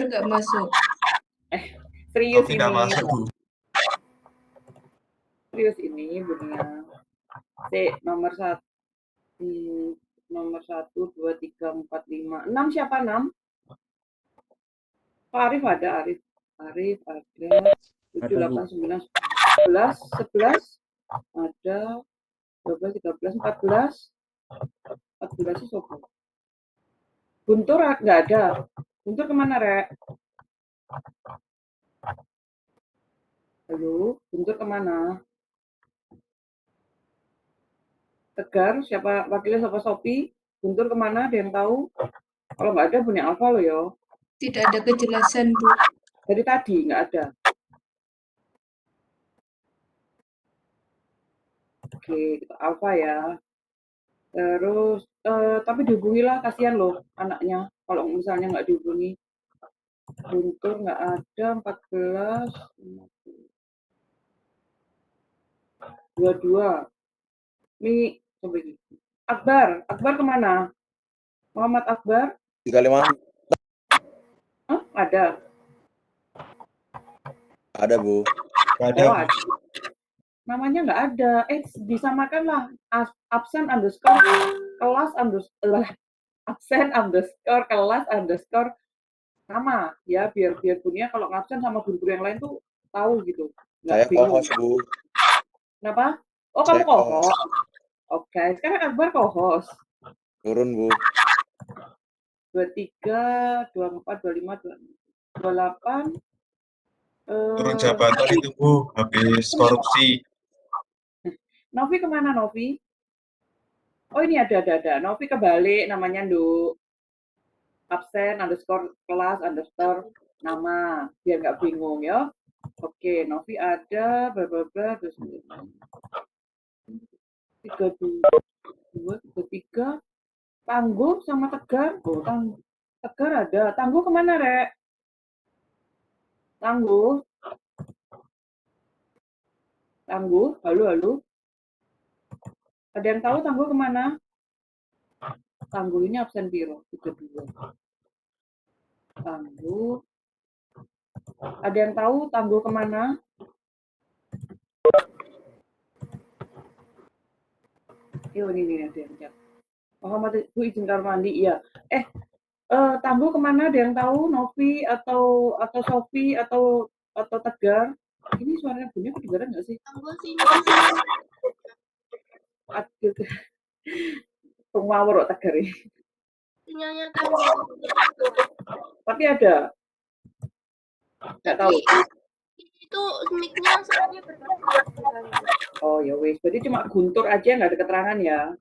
nggak masuk. Serius Tapi nggak ini. masuk, Bu. Serius ini Bunia. Nomor 1, nomor 1, 2, 3, 4, 5, 6 siapa 6? Pak Arif ada, Arif. Arif ada, 7, 8, 9, 11, 11, ada, 12, 13, 14, 14 itu sopo. Guntur nggak ada. Guntur kemana, Rek? Halo, Guntur kemana? Tegar, siapa wakilnya siapa Sopi? Guntur kemana? Ada yang tahu? Kalau nggak ada punya Alfa lo ya. Tidak ada kejelasan, Bu. Dari tadi nggak ada. Oke, kita Alfa ya. Terus, tapi dihubungilah, kasihan loh anaknya. Kalau misalnya nggak dihubungi. Guntur nggak ada, 14, 22. Ini, coba ini. Akbar kemana? Muhammad Akbar? Di Kalimantan Hah? Ada. ada, Bu. Ada, Oh, Bu. ada. Namanya nggak ada. Disamakanlah absen underscore kelas underscore absen underscore kelas underscore sama ya, biar punya kalau ngabsen sama guru yang lain tuh tahu gitu, Saya nggak bingung. co-host, Bu. Kenapa? Oh, Saya kamu co-host. Oke, sekarang Akbar co-host. Turun, Bu. 23, 24, 25, 28. Turun jabatan itu, Bu. Habis korupsi. Novi kemana, Novi? Oh, ini ada. Novi kebalik namanya, Nduk. Absen underscore kelas underscore nama, biar nggak bingung ya. Oke, Novi ada, bla bla bla, terus 32, 33, Tangguh sama Tegar. Oh, Tegar ada. Tangguh kemana, Rek? Tangguh, halo. Ada yang tahu Tangguh kemana? Tangguh ini absen piro? 32. Tangguh. Ada yang tahu Tangguh kemana? Ini ada yang chat. Muhammad Bu izin kamar mandi, iya. Tangguh kemana? Ada yang tahu? Novi atau Sofi atau Tegar? Ini suaranya bunyi kedengaran nggak sih? Tangguh sini. Aduh, ngawur Tegar ini. Sinyalnya Tangguh. Tapi ada. Nggak tahu. Itu mic-nya soalnya berganggu. Oh ya wes, berarti cuma Guntur aja nggak ada keterangan ya.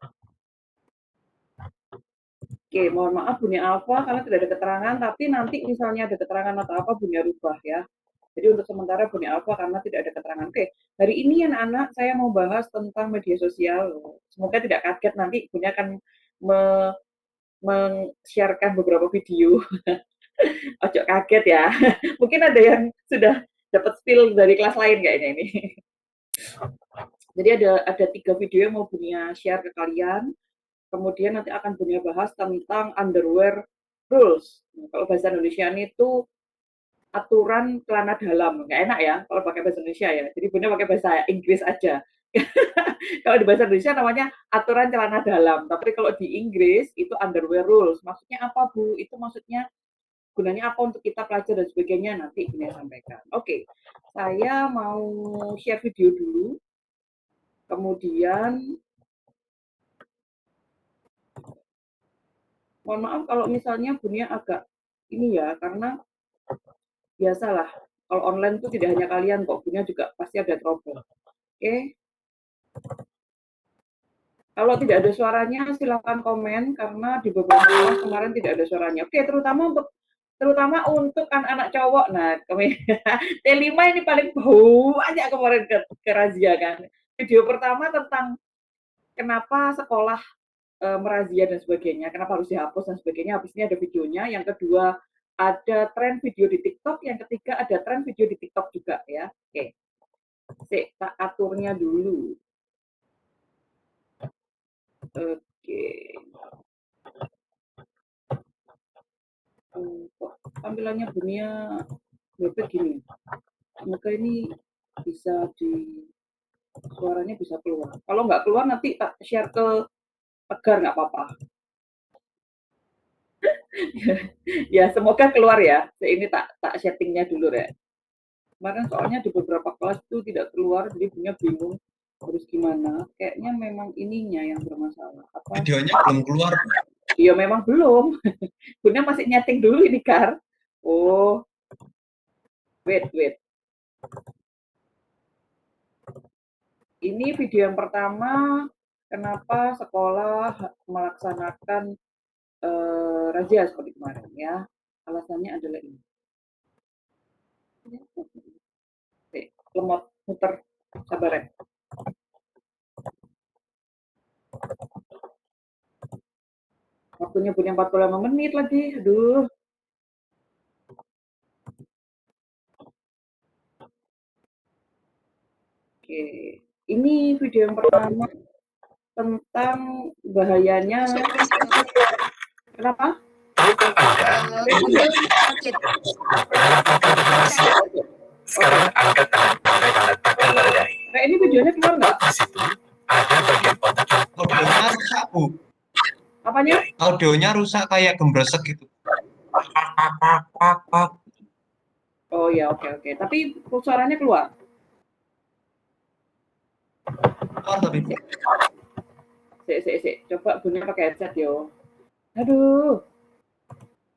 Oke, mohon maaf Bunya Alfa karena tidak ada keterangan, tapi nanti misalnya ada keterangan atau apa Bunya rubah ya. Jadi untuk sementara Bunya Alfa karena tidak ada keterangan. Oke, hari ini anak-anak saya mau bahas tentang media sosial. Semoga tidak kaget nanti Bunya akan men-sharekan beberapa video. Ojo kaget ya. Mungkin ada yang sudah dapat spill dari kelas lain kayaknya ini. Jadi ada 3 video yang mau Bunya share ke kalian. Kemudian nanti akan Bunya bahas tentang underwear rules. Kalau bahasa Indonesia itu aturan celana dalam. Nggak enak ya kalau pakai bahasa Indonesia ya. Jadi Bunya pakai bahasa Inggris aja. Kalau di bahasa Indonesia namanya aturan celana dalam. Tapi kalau di Inggris itu underwear rules. Maksudnya apa, Bu? Itu maksudnya gunanya apa untuk kita pelajari dan sebagainya nanti Bunya sampaikan. Oke, saya mau share video dulu. Kemudian mohon maaf kalau misalnya Bunya agak ini ya, karena biasalah kalau online itu tidak hanya kalian kok, Bunya juga pasti ada trouble. Oke. Kalau tidak ada suaranya silakan komen karena di beberapa kelas kemarin tidak ada suaranya. Oke, terutama untuk anak-anak cowok. Nah, T5 ini paling banyak kemarin ke razia kan. Video pertama tentang kenapa sekolah merazia dan sebagainya, kenapa harus dihapus dan sebagainya. Habis ini ada videonya. Yang kedua ada tren video di TikTok, yang ketiga ada tren video di TikTok juga ya. Oke. Tak aturnya dulu. Oke. Kok tampilannya Bunia bebek gini? Semoga ini bisa suaranya bisa keluar. Kalau nggak keluar nanti tak share ke Tegar nggak apa-apa. Ya semoga keluar ya. Ini tak settingnya dulu ya. Kemarin soalnya di beberapa kelas tuh tidak keluar, jadi punya bingung harus gimana. Kayaknya memang ininya yang bermasalah. Apa? Videonya belum keluar, Bu. Iya memang belum. Punya masih nyeting dulu ini Kar. Oh, wait. Ini video yang pertama, kenapa sekolah melaksanakan razia seperti kemarin ya. Alasannya adalah ini. Lemot, muter, sabar ya. Waktunya punya 45 menit lagi, aduh. Oke, ini video yang pertama tentang bahayanya. Kenapa? Tahukah Anda? Sekarang angkat tangan Anda dan letakkan pada dahi. Kayak ini videonya keluar nggak? Di situ ada bagian otak yang Audionya rusak, Bu. Apanya? Audionya rusak kayak gembresek gitu. Oh ya, oke. Tapi suaranya keluar. Keluar tapi, Bu. Sik. Coba Bunda pakai headset yo. Aduh.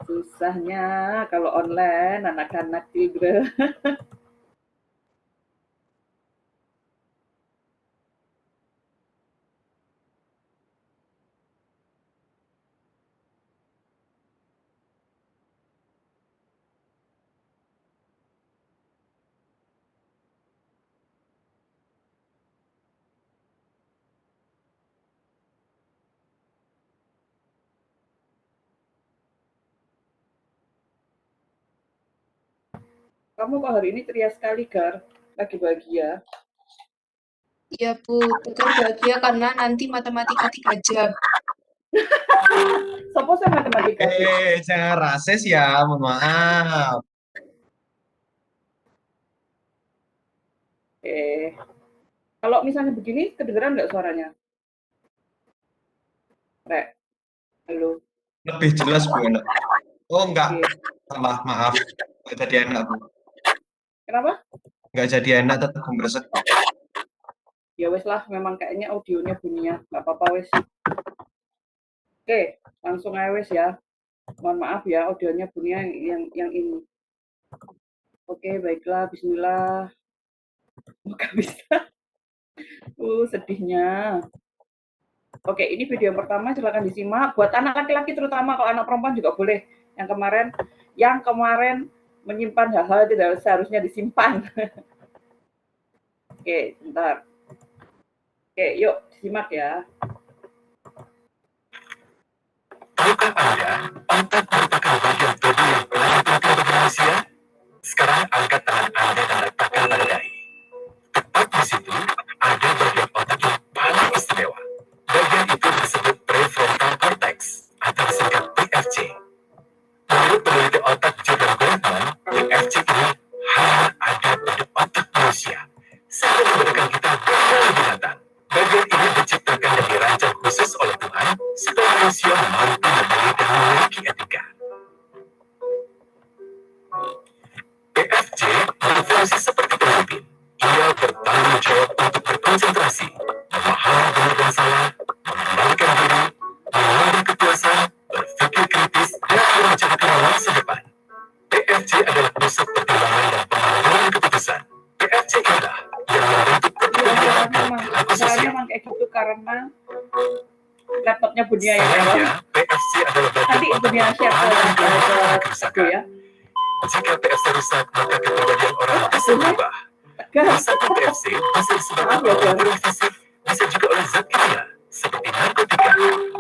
Susahnya kalau online anak-anak juga. Kamu kok hari ini ceria sekali, Gar? Lagi bahagia. Iya, Bu. Tegar bahagia karena nanti matematika 3 jam. Sopo saya matematika. Jangan rasis ya, mohon maaf. Kalau misalnya begini, kedengeran nggak suaranya? Rek, halo. Lebih jelas, Bu, enak. Oh, enggak. Oke. Salah, maaf. Nggak jadi enak, Bu. Kenapa? Nggak jadi enak, tetap gembresek. Ya wes lah, memang kayaknya audionya bunyinya. Nggak apa-apa wes. Oke, langsung aja wes ya. Mohon maaf ya, audionya bunyinya yang ini. Oke, baiklah. Bismillah. Moga bisa. Sedihnya. Oke, ini video yang pertama, silakan disimak. Buat anak laki-laki terutama, kalau anak perempuan juga boleh. Yang kemarin menyimpan hal-hal tidak seharusnya disimpan. Oke, bentar. Oke, yuk simak ya. Tahukah Anda, otak merupakan bagian tubuh yang paling penting bagi manusia? Sekarang angkat tangan Anda dan letakkan pada dahi. Tepat di situ ada bagian otak yang paling istimewa. Bagian itu disebut prefrontal cortex atau disingkat PFC. Menurut peneliti otak Jordan Goldman, PFC ini hanya ada pada otak manusia, sehingga membedakan kita dari binatang. Bagian ini diciptakan dan dirancang khusus oleh Tuhan supaya manusia mampu memilih dan memiliki etika. PFC berfungsi seperti pemimpin. Ia bertanggung jawab untuk berkonsentrasi, memahami benar dan salah, mengendalikan diri, mengambil kepuasan, berpikir kritis, dan merencanakan masa depan. PFC adalah pusat pertimbangan dan pengambilan keputusan. PFC adalah yang membentuk kepribadian dan perilaku Soalnya sosial. memang kayak gitu karena laptopnya Bunia yang Sayangnya, PFC adalah bagian nanti otak Bunia yang share paling ke rawan aku kerusakan. ya. Jika PFC rusak, maka kepribadian orang bisa berubah. Tegar. Rusaknya PFC bisa disebabkan oleh faktor fisik, bisa juga oleh zat kimia seperti narkotika,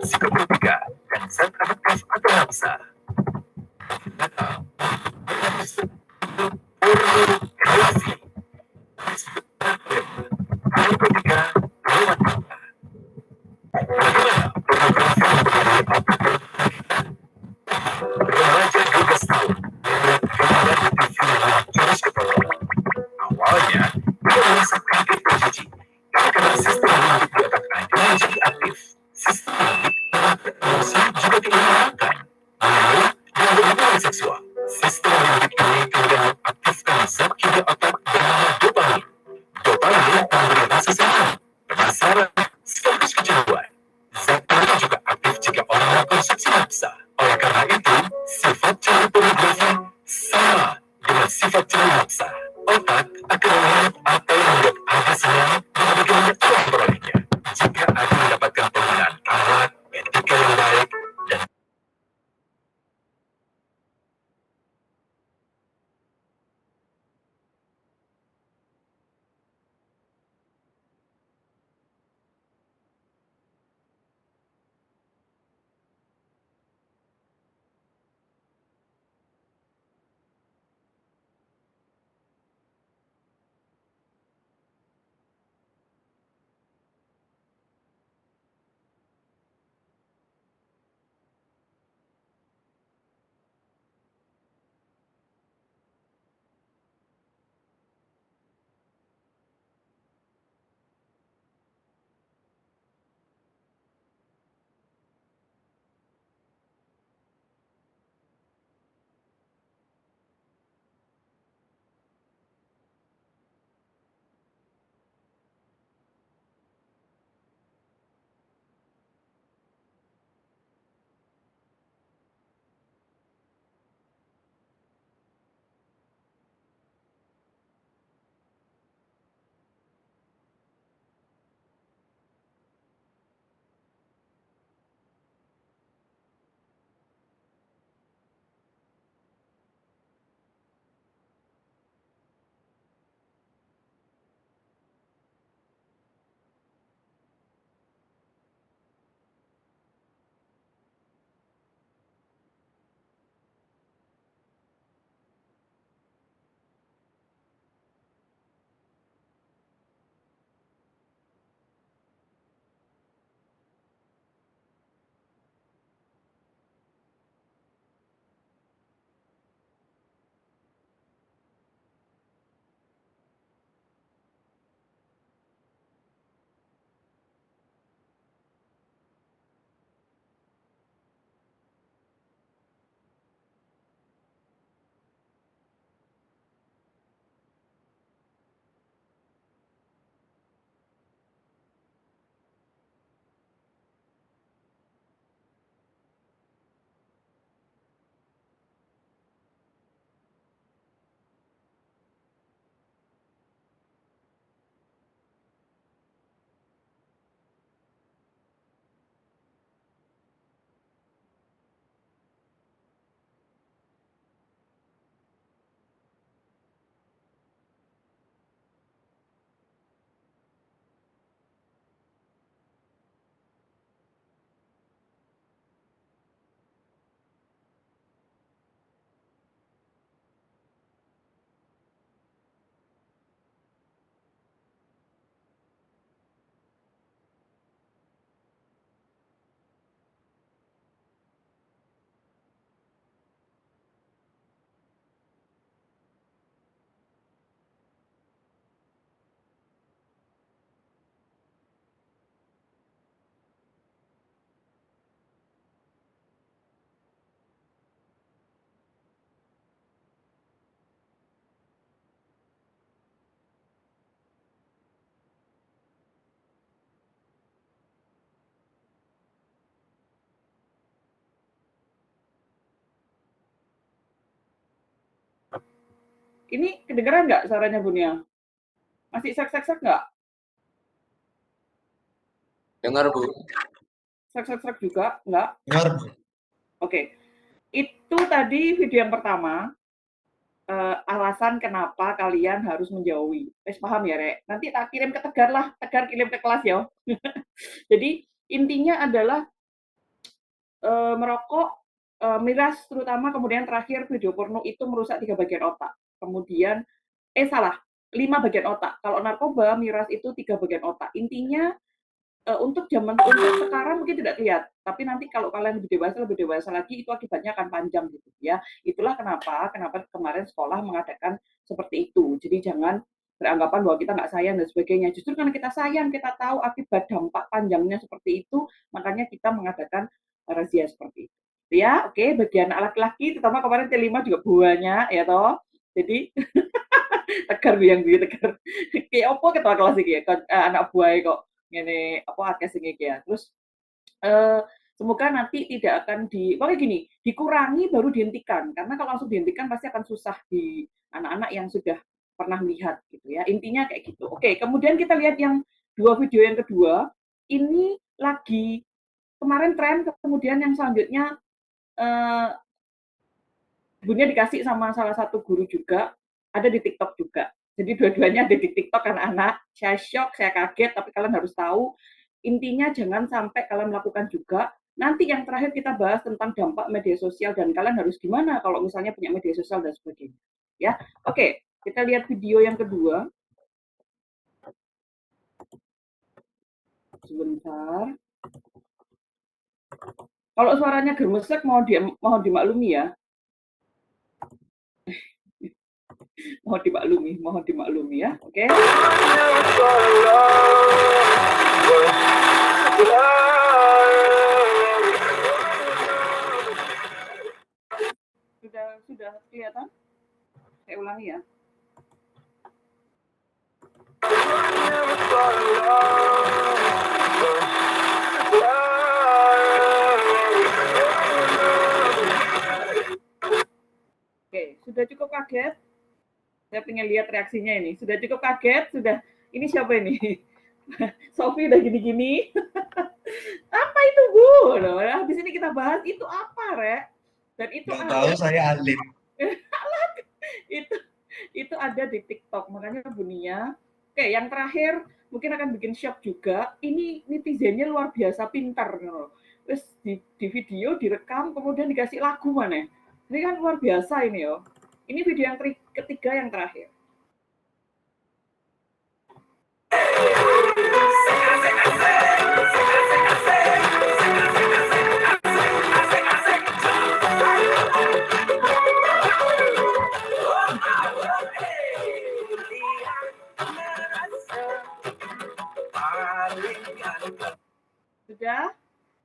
psikotropika, dan zat adiktif atau nafsa. Pornografi, narkotika, lewat mata. Bagaimana pornografi mempengaruhi otak dan pikiran kita? Remaja juga Setelah yang ini kemudian mengaktifkan zat pada otak bernama dopamin. Dopamin memberi rasa senang, penasaran, sekaligus kecanduan. Zat ini juga aktif jika orang mengkonsumsi maksa. Oleh karena itu, sifat cari pornografi sama dengan sifat cari maksa. Otak akan melihat apa yang membuat Anda senang dan bagaimana cara memperolehnya. Jika Anda mendapatkan penggunaan akhlak, etika yang baik, dan Ini kedengeran nggak suaranya Bunia? Masih sek-sek-sek nggak? Dengar, Bu. Sek-sek-sek juga? Nggak? Dengar, Bu. Oke. Itu tadi video yang pertama, alasan kenapa kalian harus menjauhi. Wes paham ya, Rek? Nanti tak kirim ke Tegar lah, Tegar kirim ke kelas ya. Jadi intinya adalah merokok, miras terutama, kemudian terakhir video porno itu merusak 3 bagian otak. Kemudian, salah, 5 bagian otak. Kalau narkoba, miras itu 3 bagian otak. Intinya untuk sekarang mungkin tidak lihat, tapi nanti kalau kalian lebih dewasa lagi itu akibatnya akan panjang gitu ya. Itulah kenapa kemarin sekolah mengadakan seperti itu. Jadi jangan beranggapan bahwa kita nggak sayang dan sebagainya. Justru karena kita sayang, kita tahu akibat dampak panjangnya seperti itu, makanya kita mengadakan razia seperti itu. Ya, oke, bagi anak laki-laki, terutama kemarin T5 juga banyak, ya toh. Jadi, tegar yang gue tegar. Kayak apa ketua kelas iki ya, anak buah kok ngene apa akeh sing iki ya. Terus semoga nanti tidak akan pokoknya gini, dikurangi baru dihentikan. Karena kalau langsung dihentikan pasti akan susah di anak-anak yang sudah pernah melihat gitu ya. Intinya kayak gitu. Oke, kemudian kita lihat yang dua video yang kedua. Ini lagi kemarin tren, kemudian yang selanjutnya Bunda dikasih sama salah satu guru juga, ada di TikTok juga. Jadi dua-duanya ada di TikTok anak-anak. Saya shock, saya kaget, tapi kalian harus tahu, intinya jangan sampai kalian melakukan juga. Nanti yang terakhir kita bahas tentang dampak media sosial dan kalian harus gimana kalau misalnya punya media sosial dan sebagainya. Ya, oke, kita lihat video yang kedua. Sebentar. Kalau suaranya germesek mohon dimaklumi ya. Mohon dimaklumi ya. Oke. Sudah kelihatan? Saya ulangi ya. Oke, sudah cukup kaget? Saya pengen lihat reaksinya ini. Sudah cukup kaget? Sudah. Ini siapa ini? Sofi udah gini-gini. Apa itu, Bu? Loh, habis ini kita bahas itu apa, Rek? Dan itu Nggak tahu, saya alim. itu ada di TikTok. Makanya Bunia. Oke, yang terakhir mungkin akan bikin shock juga. Ini netizennya luar biasa pintar. Terus di video direkam, kemudian dikasih lagu mana? Ini kan luar biasa ini yo. Ini video yang ketiga yang terakhir.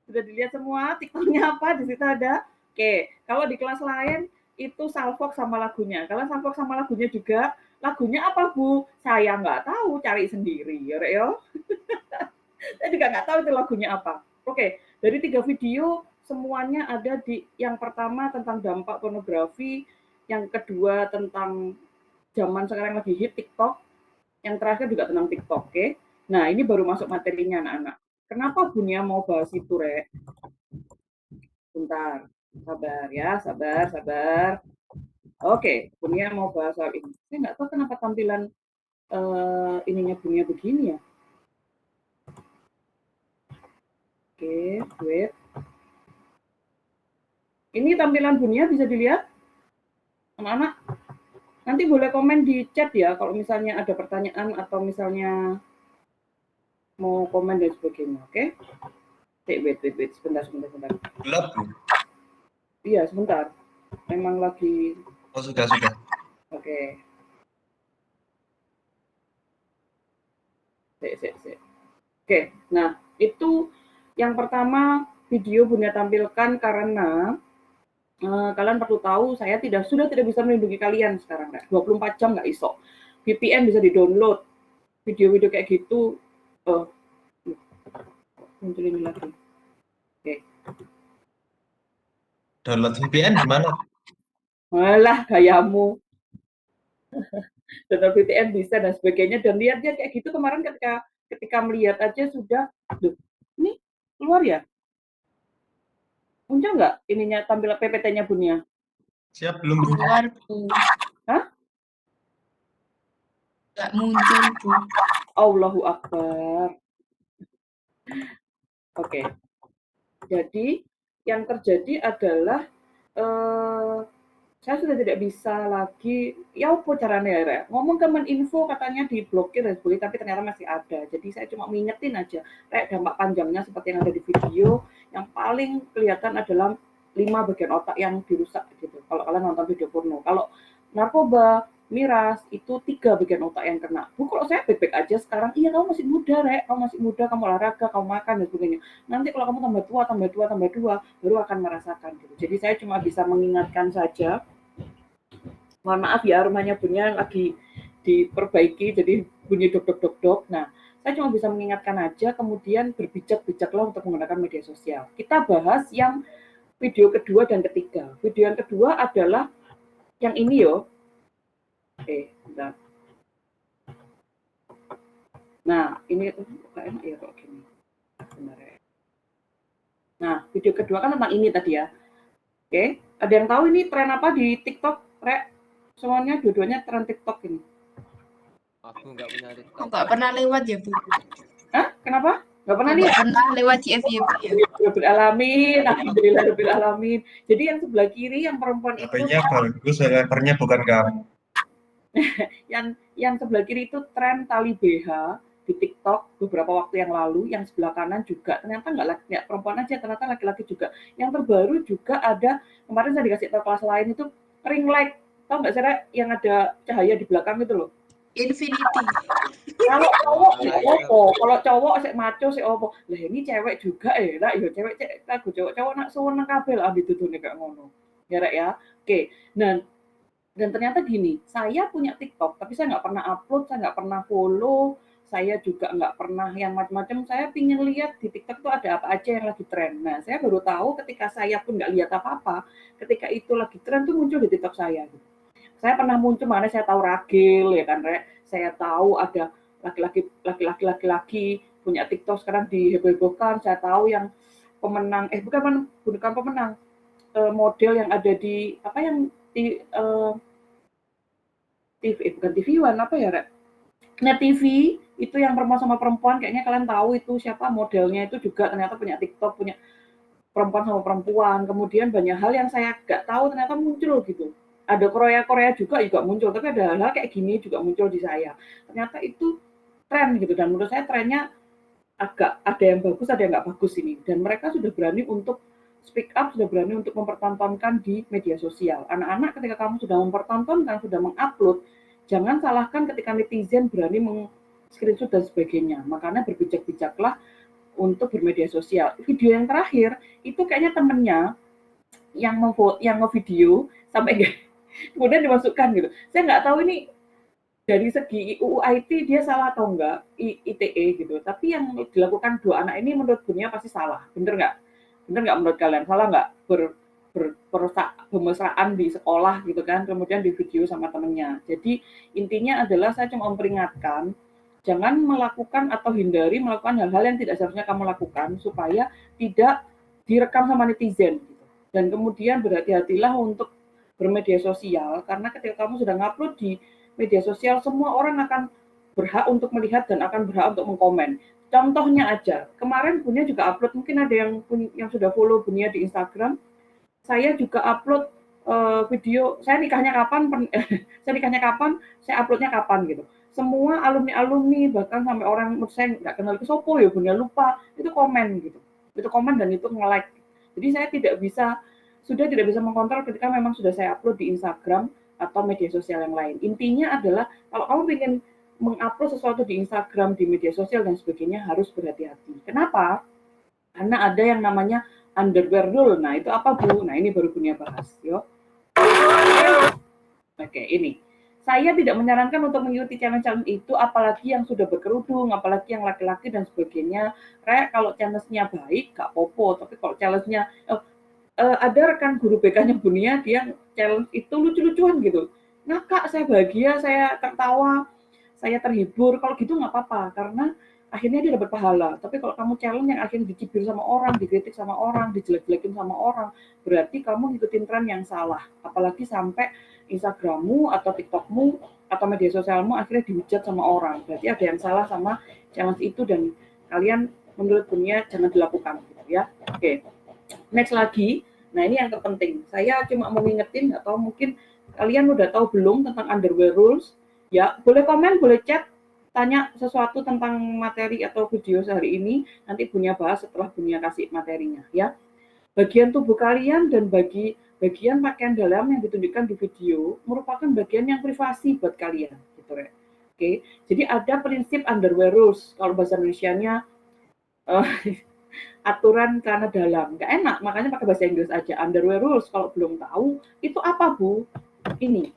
Sudah dilihat semua TikToknya apa? Di situ ada. Oke, kalau di kelas lain itu salfok sama lagunya. Kalau salfok sama lagunya juga, lagunya apa, Bu? Saya nggak tahu, cari sendiri. Ya. Saya juga nggak tahu itu lagunya apa. Oke, dari 3 video semuanya ada di yang pertama tentang dampak pornografi, yang kedua tentang zaman sekarang lagi hit TikTok, yang terakhir juga tentang TikTok. Oke. Nah, ini baru masuk materinya anak-anak. Kenapa Bunia mau bahas itu, Rek? Bentar, sabar ya, sabar. Oke, Bunia mau bahas soal ini. Saya nggak tahu kenapa tampilan ininya Bunia begini ya. Oke, wait. Ini tampilan Bunia bisa dilihat? Anak-anak, nanti boleh komen di chat ya kalau misalnya ada pertanyaan atau misalnya mau komen dan sebagainya, oke? Wait, sebentar. Gelap, Bu. Iya, sebentar. Memang lagi... Oh, sudah. Oke. Oke, nah itu yang pertama video Bunda tampilkan karena kalian perlu tahu saya sudah tidak bisa melindungi kalian sekarang, 24 jam nggak iso. VPN bisa di-download. Video-video kayak gitu muncul ini lagi. Oke. Download VPN gimana? Malah gayamu. Download VPN bisa dan sebagainya, dan lihat dia kayak gitu kemarin ketika melihat aja sudah, ini keluar ya? Muncul nggak ininya tampilan PPT-nya Bunia? Siap belum, Bu? Keluar, Bu. Hah? Nggak muncul, Bu. Allahu Akbar. Oke. Jadi yang terjadi adalah saya sudah tidak bisa lagi, ya apa caranya ya, ngomong ke Meninfo katanya diblokir dan sebagainya, tapi ternyata masih ada. Jadi saya cuma mengingetin aja, kayak dampak panjangnya seperti yang ada di video, yang paling kelihatan adalah 5 bagian otak yang dirusak gitu. Kalau kalian nonton video porno, kalau narkoba, miras, itu 3 bagian otak yang kena. Bu, kalau saya baik-baik aja sekarang, iya kamu masih muda, Rek, kamu masih muda, kamu olahraga, kamu makan, dan sebagainya. Nanti kalau kamu tambah tua, baru akan merasakan gitu. Jadi saya cuma bisa mengingatkan saja, mohon maaf ya, rumahnya Bunya lagi diperbaiki, jadi bunyi dok. Nah, saya cuma bisa mengingatkan aja, kemudian berbijak-bijaklah untuk menggunakan media sosial. Kita bahas yang video kedua dan ketiga. Video yang kedua adalah yang ini yo. Bentar. Nah, ini nggak enak ya kalau gini. Benar ya. Nah, video kedua kan tentang ini tadi ya. Oke, ada yang tahu ini tren apa di TikTok, Rek? Semuanya dua-duanya tren TikTok ini. Aku nggak punya TikTok. Aku nggak pernah lewat ya, Bu. Hah? Kenapa? Nggak pernah Nggak lihat? pernah lewat di FYP ya. Rabbil alamin, alhamdulillah rabbil alamin. Jadi yang sebelah kiri yang perempuan itu, HP-nya bagus, levernya bukan kamu. yang sebelah kiri itu tren tali BH di TikTok beberapa waktu yang lalu. Yang sebelah kanan juga ternyata nggak perempuan aja, ternyata laki-laki juga. Yang terbaru juga ada, kemarin saya dikasih tahu kelas lain itu ring light. Tahu nggak sih, Rek, yang ada cahaya di belakang itu loh? Infinity. Kalau cowok sih opo, kalau cowok sih maco sih opo. Lah ini cewek juga lah, ya cewek lagu cowok nak seneng kabel ditutune kayak ngono. Ya, Rek ya. Oke. Dan ternyata gini, saya punya TikTok, tapi saya nggak pernah upload, saya nggak pernah follow, saya juga nggak pernah yang macam-macam. Saya pingin lihat di TikTok tuh ada apa aja yang lagi tren. Nah, saya baru tahu ketika saya pun nggak lihat apa-apa, ketika itu lagi tren tuh muncul di TikTok saya. Saya pernah muncul, mana saya tahu ragil ya kan, Rek. Saya tahu ada laki-laki punya TikTok sekarang diheboh-hebohkan. Saya tahu yang pemenang, bukan pemenang, model yang ada di apa yang di TV, bukan TV One, apa ya, Rek? Net TV itu yang perempuan sama perempuan, kayaknya kalian tahu itu siapa modelnya, itu juga ternyata punya TikTok, punya perempuan sama perempuan. Kemudian banyak hal yang saya nggak tahu ternyata muncul gitu. Ada Korea juga muncul, tapi ada hal-hal kayak gini juga muncul di saya. Ternyata itu tren gitu, dan menurut saya trennya agak ada yang bagus, ada yang nggak bagus ini. Dan mereka sudah berani untuk speak up, sudah berani untuk mempertontonkan di media sosial. Anak-anak ketika kamu sudah mempertontonkan, sudah mengupload, jangan salahkan ketika netizen berani meng-screenshot dan sebagainya. Makanya berbijak-bijaklah untuk bermedia sosial. Video yang terakhir, itu kayaknya temennya yang nge-video sampai kemudian dimasukkan gitu. Saya nggak tahu ini dari segi UU IT dia salah atau enggak, ITE gitu. Tapi yang dilakukan dua anak ini menurut Bunya pasti salah. Bener nggak? Bener nggak menurut kalian? Salah nggak? Bermesraan di sekolah gitu kan, kemudian di video sama temennya. Jadi intinya adalah saya cuma memperingatkan, jangan melakukan atau hindari melakukan hal-hal yang tidak seharusnya kamu lakukan supaya tidak direkam sama netizen. Gitu. Dan kemudian berhati-hatilah untuk bermedia sosial, karena ketika kamu sudah ngupload di media sosial, semua orang akan berhak untuk melihat dan akan berhak untuk mengkomen. Contohnya aja, kemarin Bunya juga upload, mungkin ada yang sudah follow Bunya di Instagram, saya juga upload video, saya nikahnya kapan, saya uploadnya kapan gitu. Semua alumni, bahkan sampai orang saya nggak kenal ke sopo ya, Bunya lupa, itu komen gitu. Itu komen dan itu nge-like. Jadi saya sudah tidak bisa mengkontrol ketika memang sudah saya upload di Instagram atau media sosial yang lain. Intinya adalah kalau kamu ingin mengupload sesuatu di Instagram, di media sosial dan sebagainya, harus berhati-hati. Kenapa? Karena ada yang namanya underwear rule. Nah, itu apa, Bu? Nah, ini baru Bunya bahas. Yuk. Oke, ini. Saya tidak menyarankan untuk mengikuti challenge-challenge itu, apalagi yang sudah berkerudung, apalagi yang laki-laki dan sebagainya. Kayak kalau challenge-nya baik, gak popo. Tapi kalau challenge-nya ada rekan guru BK-nya Bunia, dia challenge itu lucu-lucuan gitu. Ngakak, saya bahagia, saya tertawa, saya terhibur. Kalau gitu nggak apa-apa, karena akhirnya dia dapat pahala. Tapi kalau kamu challenge yang akhirnya dicibir sama orang, dikritik sama orang, dijelek-jelekin sama orang, berarti kamu ngikutin tren yang salah. Apalagi sampai Instagrammu atau TikTokmu atau media sosialmu akhirnya dihujat sama orang. Berarti ada yang salah sama challenge itu, dan kalian menurut Bunia jangan dilakukan gitu ya. Oke. Next lagi, nah ini yang terpenting. Saya cuma mau ngingetin, atau mungkin kalian udah tahu belum tentang underwear rules. Ya, boleh komen, boleh chat, tanya sesuatu tentang materi atau video sehari ini, nanti Bunya bahas setelah Bunya kasih materinya ya. Bagian tubuh kalian dan bagian pakaian dalam yang ditunjukkan di video merupakan bagian yang privasi buat kalian, gitu ya. Oke, jadi ada prinsip underwear rules, kalau bahasa Indonesianya aturan celana dalam. Nggak enak, makanya pakai bahasa Inggris aja. Underwear rules, kalau belum tahu, itu apa, Bu? Ini.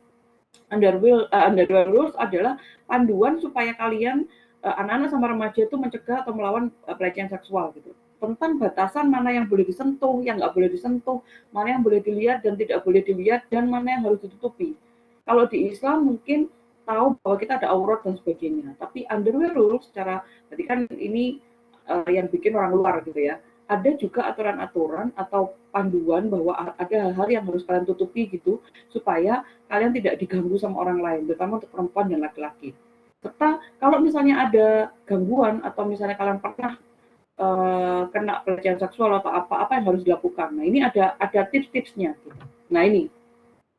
Underwear rules adalah panduan supaya kalian, anak-anak sama remaja itu mencegah atau melawan pelecehan seksual gitu. Tentang batasan mana yang boleh disentuh, yang nggak boleh disentuh, mana yang boleh dilihat dan tidak boleh dilihat, dan mana yang harus ditutupi. Kalau di Islam mungkin tahu bahwa kita ada aurat dan sebagainya. Tapi underwear rules secara, berarti kan ini yang bikin orang luar gitu ya. Ada juga aturan-aturan atau panduan bahwa ada hal-hal yang harus kalian tutupi gitu, supaya kalian tidak diganggu sama orang lain, terutama untuk perempuan dan laki-laki. Serta kalau misalnya ada gangguan atau misalnya kalian pernah kena pelecehan seksual atau apa yang harus dilakukan. Nah ini ada tips-tipsnya. Gitu. Nah ini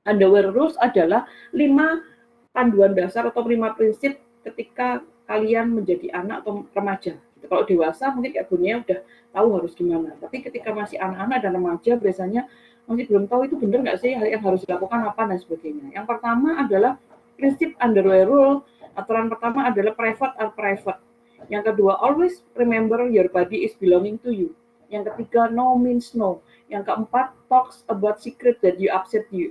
underwear rules adalah 5 panduan dasar atau 5 prinsip ketika kalian menjadi anak atau remaja. Gitu. Kalau dewasa mungkin kayak Bunia udah tahu harus gimana. Tapi ketika masih anak-anak dan remaja biasanya masih belum tahu itu benar nggak sih yang harus dilakukan apa dan sebagainya. Yang pertama adalah prinsip underwear rule. Aturan pertama adalah private are private. Yang kedua, always remember your body is belonging to you. Yang ketiga, no means no. Yang keempat, talks about secret that upset you.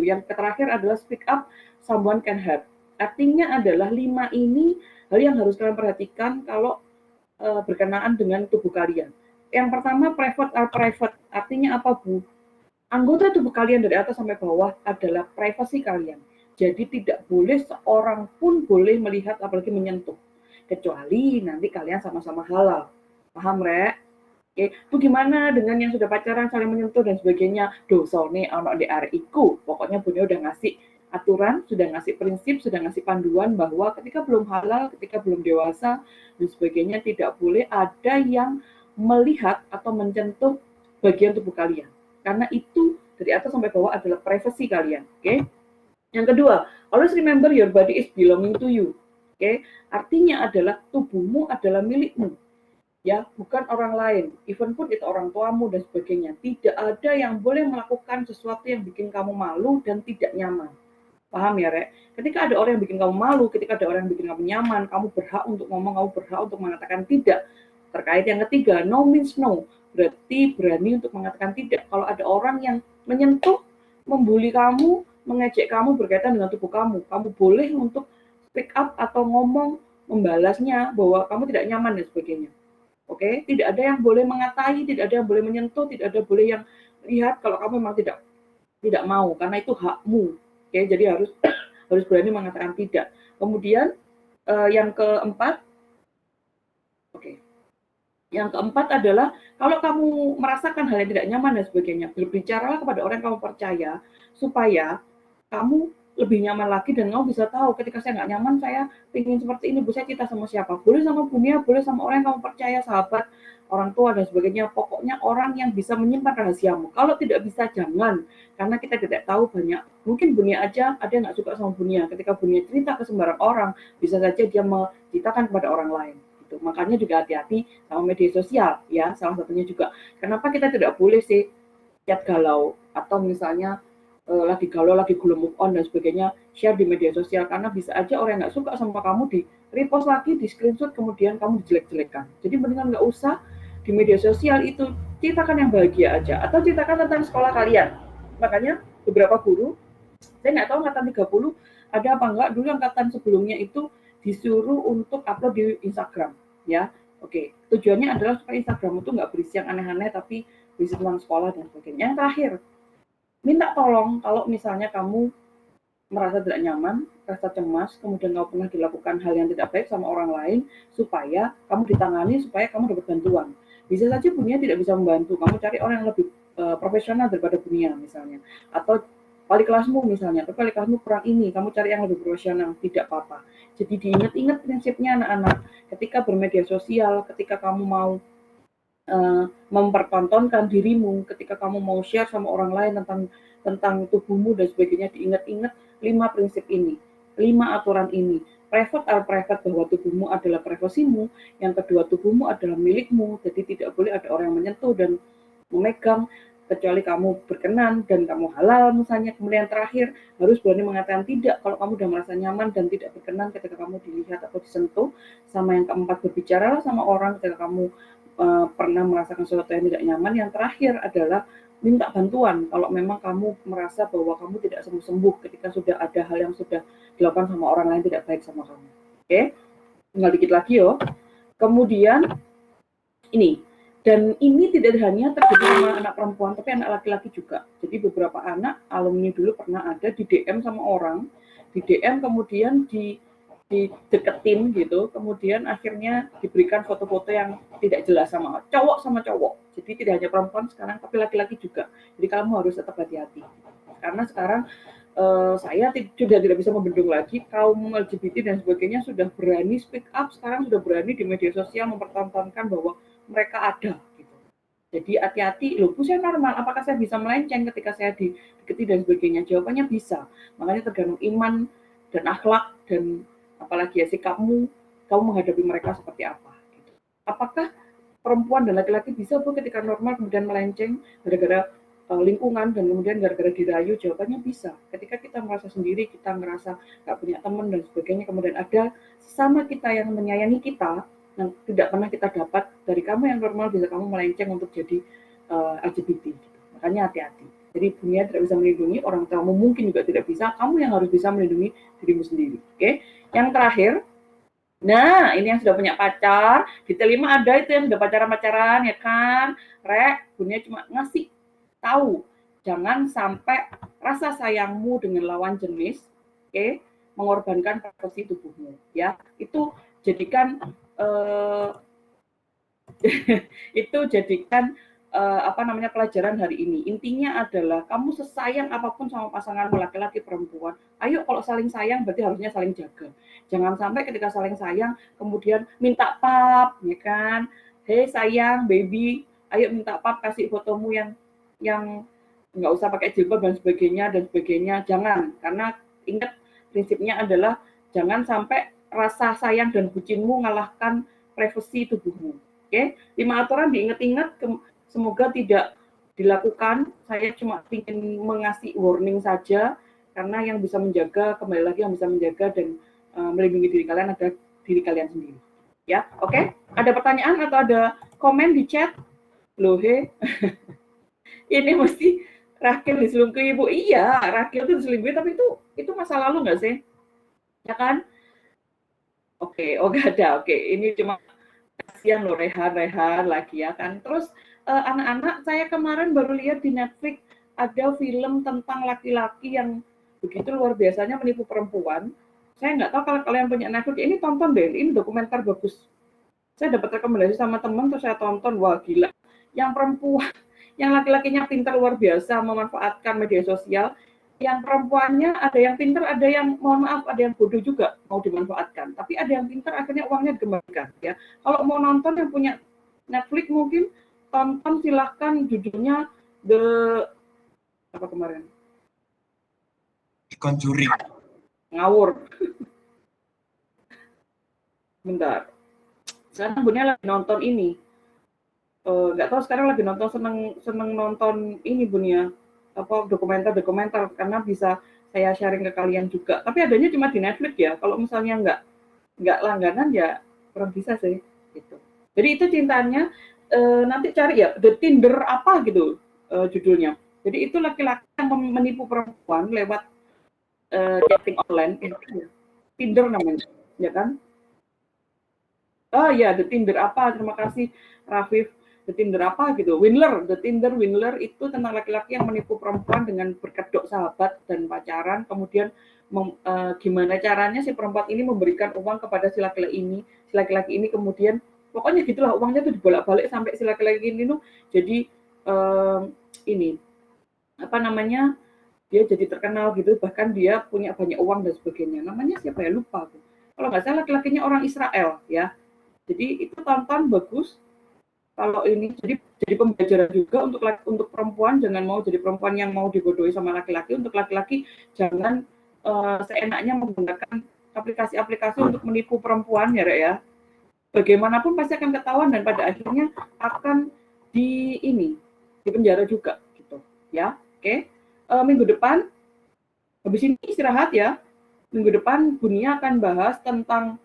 Yang terakhir adalah speak up, someone can help. Artinya adalah 5 ini hal yang harus kalian perhatikan kalau berkenaan dengan tubuh kalian. Yang pertama, private are private. Artinya apa, Bu? Anggota tubuh kalian dari atas sampai bawah adalah privasi kalian. Jadi tidak boleh seorang pun boleh melihat apalagi menyentuh. Kecuali nanti kalian sama-sama halal. Paham, Rek? Oke, itu gimana dengan yang sudah pacaran saling menyentuh dan sebagainya? Dosone ana di iku. Pokoknya Bunya udah ngasih aturan, sudah ngasih prinsip, sudah ngasih panduan bahwa ketika belum halal, ketika belum dewasa dan sebagainya tidak boleh ada yang melihat atau menyentuh bagian tubuh kalian. Karena itu dari atas sampai bawah adalah privasi kalian. Oke? Yang kedua, always remember your body is belonging to you. Oke, artinya adalah tubuhmu adalah milikmu, ya, bukan orang lain. Even pun itu orang tuamu dan sebagainya. Tidak ada yang boleh melakukan sesuatu yang bikin kamu malu dan tidak nyaman. Paham ya, Rek? Ketika ada orang yang bikin kamu malu, ketika ada orang yang bikin kamu nyaman, kamu berhak untuk ngomong, kamu berhak untuk mengatakan tidak. Terkait yang ketiga, no means no. Berarti berani untuk mengatakan tidak. Kalau ada orang yang menyentuh, membuli kamu, mengejek kamu berkaitan dengan tubuh kamu, kamu boleh untuk speak up atau ngomong membalasnya bahwa kamu tidak nyaman dan sebagainya. Oke, tidak ada yang boleh mengatai, tidak ada yang boleh menyentuh, tidak ada boleh yang lihat kalau kamu memang tidak mau karena itu hakmu. Oke, jadi harus berani mengatakan tidak. Kemudian yang keempat, yang keempat adalah kalau kamu merasakan hal yang tidak nyaman dan sebagainya, berbicaralah kepada orang yang kamu percaya supaya kamu lebih nyaman lagi dan kamu bisa tahu ketika saya nggak nyaman, saya ingin seperti ini, Bu, saya cerita sama siapa? Boleh sama Bunia, boleh sama orang yang kamu percaya, sahabat, orang tua dan sebagainya. Pokoknya orang yang bisa menyimpan rahasiamu. Kalau tidak bisa, jangan. Karena kita tidak tahu banyak. Mungkin Bunia aja ada yang nggak suka sama Bunia. Ketika Bunia cerita ke sembarang orang, bisa saja dia menceritakan kepada orang lain. Gitu. Makanya juga hati-hati sama media sosial, ya. Salah satunya juga. Kenapa kita tidak boleh sih chat galau atau misalnya lagi galau, lagi belum move on dan sebagainya, share di media sosial, karena bisa aja orang yang nggak suka sama kamu di repost lagi, di screenshot, kemudian kamu dijelek-jelekan. Jadi mendingan nggak usah di media sosial itu, ceritakan yang bahagia aja, atau ceritakan tentang sekolah kalian. Makanya beberapa guru, saya nggak tahu angkatan 30 ada apa enggak, dulu angkatan sebelumnya itu disuruh untuk upload di Instagram, ya. Oke, tujuannya adalah supaya Instagram itu nggak berisi yang aneh-aneh, tapi berisi tentang sekolah dan sebagainya. Yang terakhir, minta tolong kalau misalnya kamu merasa tidak nyaman, rasa cemas, kemudian kamu pernah dilakukan hal yang tidak baik sama orang lain, supaya kamu ditangani, supaya kamu dapat bantuan. Bisa saja Bunia tidak bisa membantu, kamu cari orang yang lebih profesional daripada Bunia misalnya, atau wali kelasmu misalnya, tapi wali kelasmu kurang ini, kamu cari yang lebih profesional, tidak apa-apa. Jadi diingat-ingat prinsipnya anak-anak, ketika bermedia sosial, ketika kamu mau mempertontonkan dirimu, ketika kamu mau share sama orang lain tentang tubuhmu dan sebagainya, diingat-ingat 5 prinsip ini, 5 aturan ini. Private are private, bahwa tubuhmu adalah privasimu. Yang kedua, tubuhmu adalah milikmu, jadi tidak boleh ada orang yang menyentuh dan memegang. kecuali kamu berkenan dan kamu halal misalnya. Kemudian terakhir harus berani mengatakan tidak kalau kamu udah merasa nyaman dan tidak berkenan ketika kamu dilihat atau disentuh. Sama yang keempat, berbicaralah sama orang ketika kamu pernah merasakan sesuatu yang tidak nyaman. Yang terakhir adalah minta bantuan kalau memang kamu merasa bahwa kamu tidak sembuh-sembuh ketika sudah ada hal yang sudah dilakukan sama orang lain tidak baik sama kamu. Oke, tinggal dikit lagi yo. Kemudian ini, dan ini tidak hanya terjadi sama anak perempuan tapi anak laki-laki juga. Jadi beberapa anak alumni dulu pernah ada di DM sama orang, di DM kemudian dideketin gitu, kemudian akhirnya diberikan foto-foto yang tidak jelas sama cowok. Jadi tidak hanya perempuan sekarang tapi laki-laki juga. Jadi kamu harus tetap hati-hati. Karena sekarang saya sudah tidak bisa membendung lagi, kaum LGBT dan sebagainya sudah berani speak up, sekarang sudah berani di media sosial mempertontonkan bahwa mereka ada. Gitu. Jadi hati-hati, loh saya normal, apakah saya bisa melenceng ketika saya didekati dan sebagainya? Jawabannya bisa. Makanya tergantung iman dan akhlak dan apalagi ya sikapmu, kamu menghadapi mereka seperti apa. Gitu. Apakah perempuan dan laki-laki bisa Bu ketika normal kemudian melenceng gara-gara lingkungan dan kemudian gara-gara dirayu? Jawabannya bisa. Ketika kita merasa sendiri, kita merasa gak punya teman dan sebagainya, kemudian ada sesama kita yang menyayangi kita yang tidak pernah kita dapat dari kamu yang normal, bisa kamu melenceng untuk jadi LGBT. Gitu. Makanya hati-hati. Jadi dunia tidak bisa melindungi, orang tuamu mungkin juga tidak bisa, kamu yang harus bisa melindungi dirimu sendiri. Oke? Yang terakhir, nah ini yang sudah punya pacar, di telima ada itu yang sudah pacaran ya kan, dunia cuma ngasih tahu, jangan sampai rasa sayangmu dengan lawan jenis, mengorbankan privasi tubuhmu, ya. Itu jadikan pelajaran hari ini. Intinya adalah kamu sesayang apapun sama pasanganmu laki-laki perempuan, ayo kalau saling sayang berarti harusnya saling jaga. Jangan sampai ketika saling sayang kemudian minta pap, ya kan? Hei sayang, baby, ayo minta pap, kasih fotomu yang nggak usah pakai jilbab dan sebagainya. Jangan, karena ingat prinsipnya adalah jangan sampai rasa sayang dan bucinmu mengalahkan privasi tubuhmu. Oke, 5 aturan diingat-ingat, semoga tidak dilakukan. Saya cuma ingin mengasih warning saja, karena yang bisa menjaga, kembali lagi yang bisa menjaga dan melindungi diri kalian adalah diri kalian sendiri. Ya, oke? Ada pertanyaan atau ada komen di chat? Loh, ini mesti Rakel diselingkuhi Ibu. Iya, Rakel itu diselingkuhi, tapi itu masa lalu nggak sih? Ya kan? Oke, ada. Oke, ini cuma kasihan loh Rehan lagi ya kan. Terus anak-anak, saya kemarin baru lihat di Netflix ada film tentang laki-laki yang begitu luar biasanya menipu perempuan. Saya nggak tahu kalau kalian punya Netflix, ini tonton deh, ini dokumenter bagus. Saya dapat rekomendasi sama teman, terus saya tonton, wah gila. Yang perempuan, yang laki-lakinya pintar luar biasa memanfaatkan media sosial, yang perempuannya ada yang pintar, ada yang mohon maaf, ada yang bodoh juga mau dimanfaatkan. Tapi ada yang pintar, akhirnya uangnya dikembalikan. Ya, kalau mau nonton yang punya Netflix mungkin tonton, silahkan, judulnya apa kemarin? Conjuring. Ngawur. Bentar. Sekarang Bunya lagi nonton ini. Nggak tahu sekarang lagi nonton, seneng nonton ini Bunya, apa dokumenter karena bisa saya sharing ke kalian juga. Tapi adanya cuma di Netflix ya. Kalau misalnya nggak langganan ya kurang bisa sih. Gitu. Jadi itu cintanya. Nanti cari ya The Tinder apa gitu judulnya. Jadi itu laki-laki yang menipu perempuan lewat chatting online, Tinder namanya, ya kan? Oh ya, The Tinder apa? Terima kasih Rafif. The Tinder apa gitu? The Tinder Winler itu tentang laki-laki yang menipu perempuan dengan berkedok sahabat dan pacaran, kemudian gimana caranya si perempuan ini memberikan uang kepada si laki-laki ini kemudian pokoknya gitulah, uangnya tuh dibolak-balik sampai si laki-laki ini tuh jadi dia jadi terkenal gitu, bahkan dia punya banyak uang dan sebagainya. Namanya siapa ya, lupa tuh. Kalau nggak salah laki-lakinya orang Israel ya. Jadi itu tonton, bagus. Kalau ini jadi pembelajaran juga untuk perempuan, jangan mau jadi perempuan yang mau dibodohi sama laki-laki. Untuk laki-laki jangan seenaknya menggunakan aplikasi-aplikasi untuk menipu perempuan ya, Rek ya. Bagaimanapun pasti akan ketahuan dan pada akhirnya akan di penjara juga. ya. Oke. Minggu depan habis ini istirahat ya. Minggu depan Bunia akan bahas tentang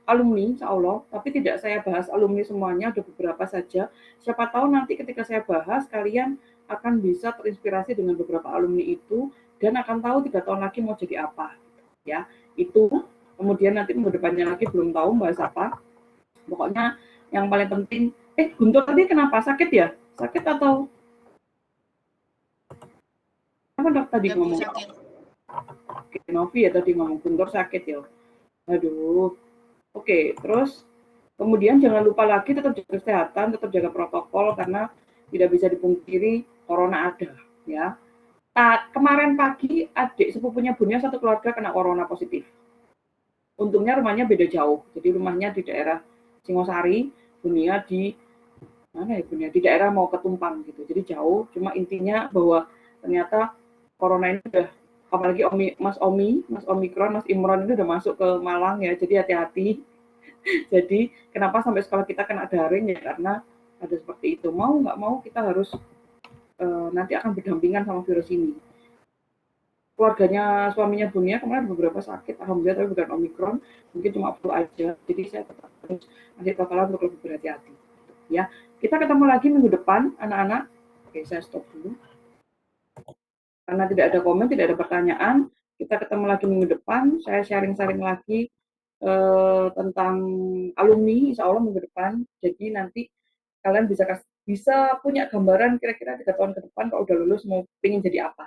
alumni, insya Allah, tapi tidak saya bahas alumni semuanya, ada beberapa saja. Siapa tahu nanti ketika saya bahas, kalian akan bisa terinspirasi dengan beberapa alumni itu, dan akan tahu 3 tahun lagi mau jadi apa. Ya, itu. Kemudian nanti minggu depannya lagi belum tahu bahas apa. Pokoknya yang paling penting, Guntur tadi kenapa? Sakit ya? Sakit atau apa dok tadi Ya, Bu, ngomong? sakit. Novi ya tadi ngomong Guntur sakit ya. Aduh. Oke, terus kemudian jangan lupa lagi tetap jaga kesehatan, tetap jaga protokol karena tidak bisa dipungkiri corona ada, ya. Kemarin pagi adik sepupunya Bunia satu keluarga kena corona positif. Untungnya rumahnya beda jauh, jadi rumahnya di daerah Singosari, Bunia di mana ya Bunia di daerah mau Ketumpang gitu, jadi jauh. Cuma intinya bahwa ternyata corona ini udah apalagi Mas Omikron, Mas Imron itu udah masuk ke Malang ya, jadi hati-hati. Jadi kenapa sampai sekolah kita kena daring ya karena ada seperti itu. Mau nggak mau kita harus nanti akan berdampingan sama virus ini. Keluarganya suaminya Bunia kemarin beberapa sakit, alhamdulillah tapi bukan Omikron, mungkin cuma flu aja. Jadi saya tetap harus nanti total untuk lebih berhati-hati. Ya, kita ketemu lagi minggu depan, anak-anak. Oke, saya stop dulu. Karena tidak ada komen, tidak ada pertanyaan, kita ketemu lagi minggu depan. Saya sharing-sharing lagi tentang alumni, insya Allah minggu depan. Jadi nanti kalian bisa punya gambaran kira-kira 3 tahun ke depan kalau udah lulus mau pengen jadi apa.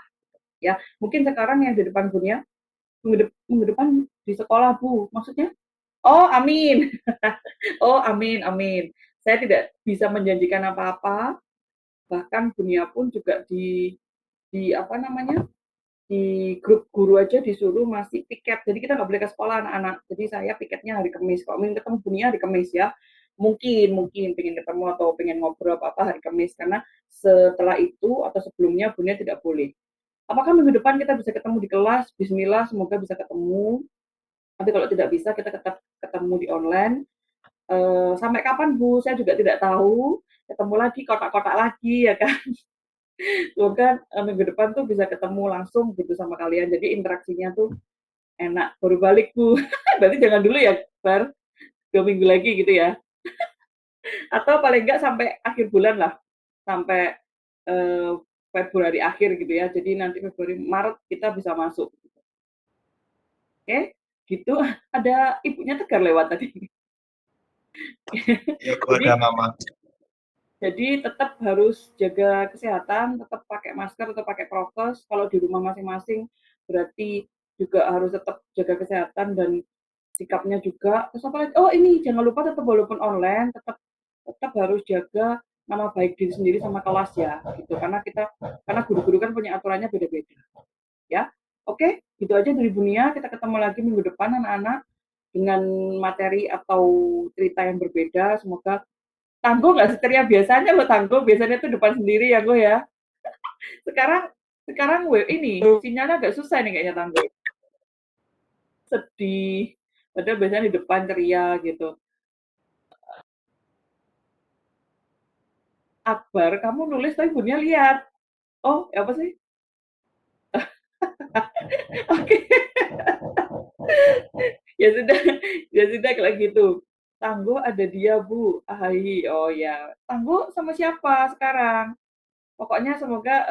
Ya, mungkin sekarang yang di depan Bunia, minggu depan di sekolah Bu, maksudnya? Oh, amin. Oh, amin, amin. Saya tidak bisa menjanjikan apa-apa. Bahkan Bunia pun juga di apa namanya? Di grup guru aja disuruh masih piket. Jadi kita nggak boleh ke sekolah anak-anak. Jadi saya piketnya hari Kamis. Kalau ingin ketemu Bunia hari Kamis ya. Mungkin pengen ketemu atau pengen ngobrol apa-apa hari Kamis. Karena setelah itu atau sebelumnya Bunia tidak boleh. Apakah minggu depan kita bisa ketemu di kelas? Bismillah, semoga bisa ketemu. Tapi kalau tidak bisa, kita tetap ketemu di online. Sampai kapan Bu? Saya juga tidak tahu. Ketemu lagi, kotak-kotak lagi ya kan. Semoga minggu depan tuh bisa ketemu langsung gitu sama kalian. Jadi interaksinya tuh enak. Baru balik Bu. Berarti jangan dulu ya, Bar. 2 minggu lagi gitu ya. Atau paling enggak sampai akhir bulan lah. Sampai Februari akhir gitu ya. Jadi nanti Februari, Maret kita bisa masuk. Oke, gitu. Ada ibunya Tegar lewat tadi. Ya, kepada mama. Jadi tetap harus jaga kesehatan, tetap pakai masker, tetap pakai prokes. Kalau di rumah masing-masing berarti juga harus tetap jaga kesehatan dan sikapnya juga. Terus apa lagi? Oh ini jangan lupa tetap walaupun online tetap harus jaga nama baik diri sendiri sama kelas ya, gitu. Karena guru-guru kan punya aturannya beda-beda, ya. Oke, gitu aja dari Bunia. Kita ketemu lagi minggu depan anak-anak dengan materi atau cerita yang berbeda. Semoga Tangguh nggak seteria biasanya lo Tangguh biasanya tuh depan sendiri ya gue ya. Sekarang sekarang gue ini sinyalnya agak susah nih kayaknya Tangguh. Sedih. Padahal biasanya di depan ceria gitu. Akbar, kamu nulis tapi Bunia lihat. Oh, apa sih? Oke. Ya sudah, ya sudah kalau gitu. Tangguh ada dia Bu. Ahai. Oh ya. Tangguh sama siapa sekarang? Pokoknya semoga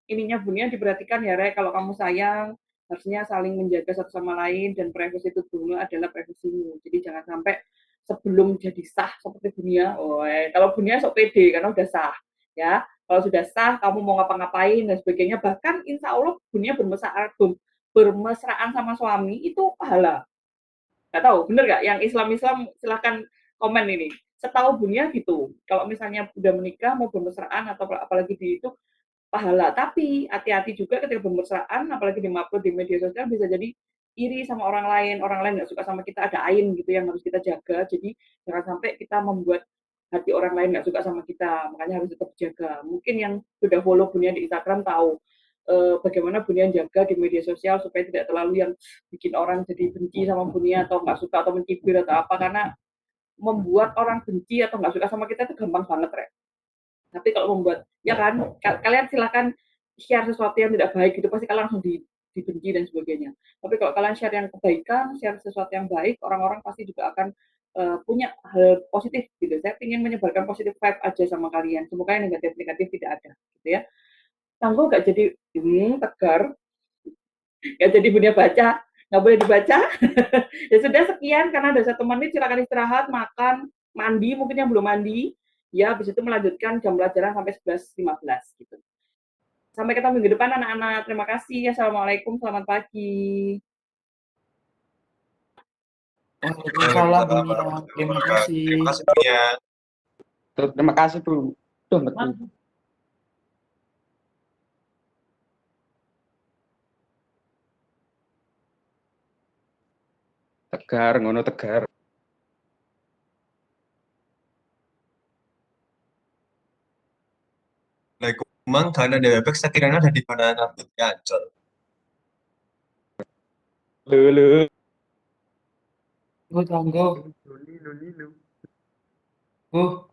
ininya Bunia diperhatikan ya Re, kalau kamu sayang harusnya saling menjaga satu sama lain dan privasi itu dulu adalah privasimu. Jadi jangan sampai sebelum jadi sah seperti Bunia. Oh, kalau Bunia sok pede karena udah sah, ya. Kalau sudah sah, kamu mau ngapa-ngapain dan sebagainya. Bahkan insya Allah Bunia bermesraan sama suami itu pahala. Nggak tahu, bener nggak? Yang Islam silahkan komen ini. Setahu Bunia gitu. Kalau misalnya udah menikah mau bermesraan atau apalagi di itu pahala. Tapi hati-hati juga ketika bermesraan, apalagi di media sosial bisa jadi iri sama orang lain nggak suka sama kita, ada ain gitu yang harus kita jaga. Jadi jangan sampai kita membuat hati orang lain nggak suka sama kita, makanya harus tetap jaga. Mungkin yang sudah follow Bunia di Instagram tahu bagaimana Bunia jaga di media sosial supaya tidak terlalu yang bikin orang jadi benci sama Bunia atau nggak suka atau mencibir atau apa, karena membuat orang benci atau nggak suka sama kita itu gampang banget, Rek. Tapi kalau membuat, ya kan, kalian silakan share sesuatu yang tidak baik gitu, pasti kalian langsung dibenci dan sebagainya. Tapi kalau kalian share yang kebaikan, share sesuatu yang baik, orang-orang pasti juga akan punya hal positif gitu. Saya ingin menyebarkan positif vibe aja sama kalian. Semoga yang negatif-negatif tidak ada, gitu ya. Tangguh gak jadi tegar, gak jadi punya baca, nggak boleh dibaca. Ya sudah sekian, karena ada 1 menit, silakan istirahat, makan, mandi, mungkin yang belum mandi. Ya, habis itu melanjutkan jam pelajaran sampai 11.15 gitu. Sampai ketemu minggu depan anak-anak. Terima kasih. Assalamualaikum, selamat pagi. Waalaikumsalam Bu Mira. Terima kasih. Terima kasih Bu ya. Terima kasih Bu. Tuh, betul. Tegar, ngono tegar. Waalaikumsalam, karena ada bebek sekiranya ada di Banana Putih Ancol. Lulu. Oh, tanggo. Oh,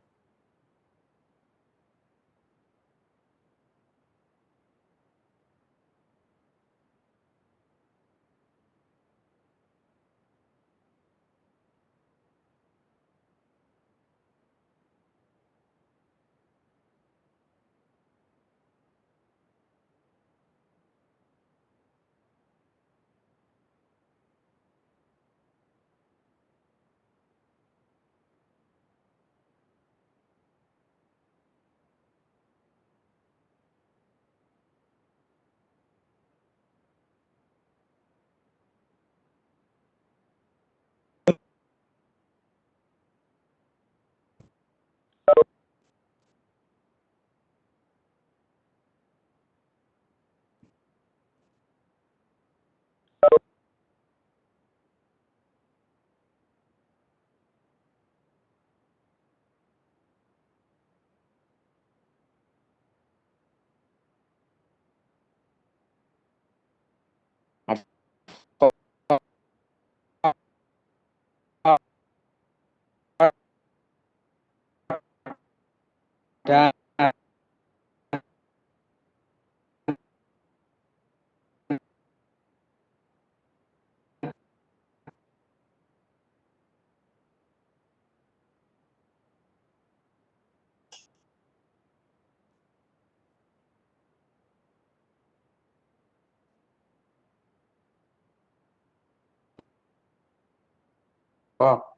Dan oh,